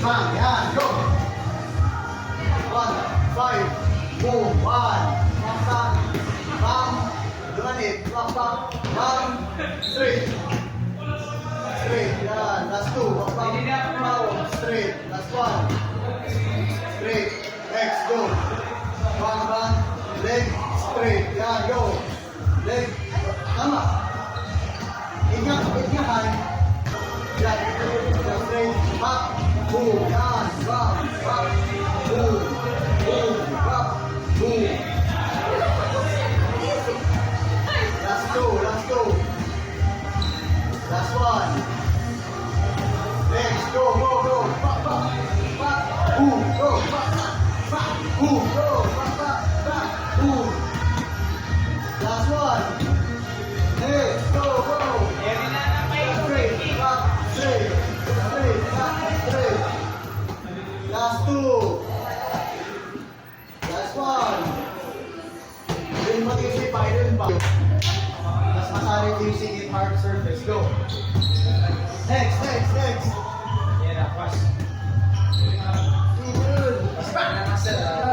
Bang, yan, go! 1, 5, boom, 1, bang, bang, dumanit, bang, bang, bang, straight, straight, yan, last 2, bang, bang, bang, straight, last 1, straight, next, go, bang, bang, leg, straight, yan, go, leg, tama, ingat, ingat, yan, straight, back, boom, yan, bang, bang, boom, boom, back, boom. Last 2, last 2. Last 1. Next, go, go, go. Back, back, back, boom, go, back, back, boom, go, back, back, back, boom. Last 1. Next, go, go. Straight, back, straight, straight, back, straight. Last 2. Last 1. Yung matindi pa, yun pa. Mas masalit using in hard surface. Go. Next, next, next. Yan na, pas. Good. Pas pa na, master.